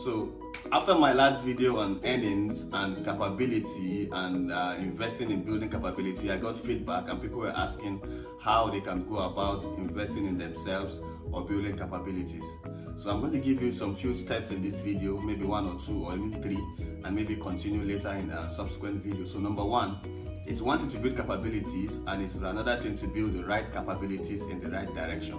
So after my last video on earnings and capability and investing in building capability, I got feedback and people were asking how they can go about investing in themselves or building capabilities. So I'm going to give you some few steps in this video, maybe 1 or 2 or even 3, and maybe continue later in a subsequent video. So number 1, it's wanting to build capabilities, and it's another thing to build the right capabilities in the right direction.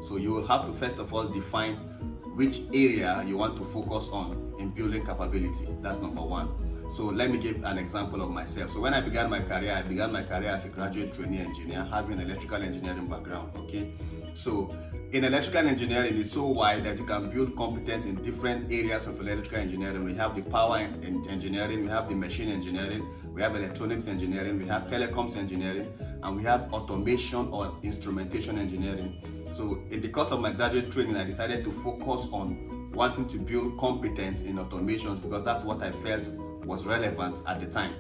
So you will have to first of all define which area you want to focus on in building capability. That's number 1. So let me give an example of myself. So when I began my career as a graduate trainee engineer, having an electrical engineering background. Okay, so in electrical engineering, it's so wide that you can build competence in different areas of electrical engineering. We have the power engineering, we have the machine engineering, we have electronics engineering, we have telecoms engineering, and we have automation or instrumentation engineering. So in the course of my graduate training, I decided to focus on wanting to build competence in automations because that's what I felt was relevant at the time.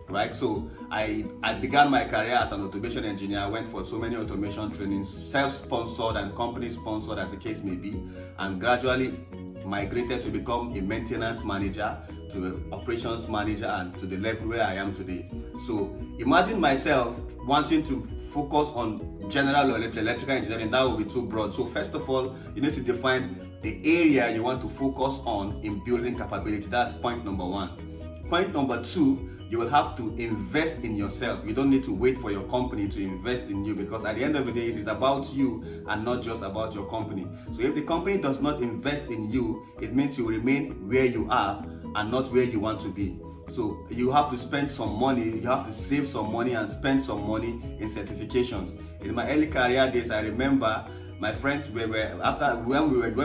Right, so I began my career as an automation engineer. I went for so many automation trainings, self-sponsored and company-sponsored as the case may be, and gradually migrated to become a maintenance manager, to an operations manager, and to the level where I am today. So imagine myself wanting to focus on general or electrical engineering. That will be too broad. So first of all, you need to define the area you want to focus on in building capability. That's point number 1. Point number 2, you will have to invest in yourself. You don't need to wait for your company to invest in you, because at the end of the day, it is about you and not just about your company. So if the company does not invest in you, it means you remain where you are and not where you want to be. So you have to spend some money, you have to save some money and spend some money in certifications. In my early career days, I remember my friends when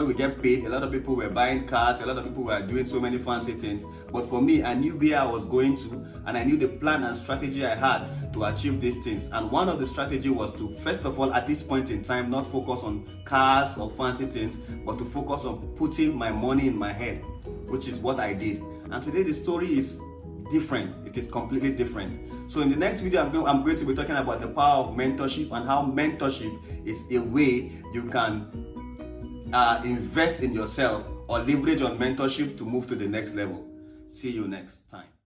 we get paid, a lot of people were buying cars, a lot of people were doing so many fancy things. But for me, I knew where I was going to, and I knew the plan and strategy I had to achieve these things. And one of the strategies was to, first of all, at this point in time, not focus on cars or fancy things, but to focus on putting my money in my head, which is what I did. And today the story is different. It is completely different. So in the next video, I'm going to be talking about the power of mentorship and how mentorship is a way you can invest in yourself or leverage on mentorship to move to the next level. See you next time.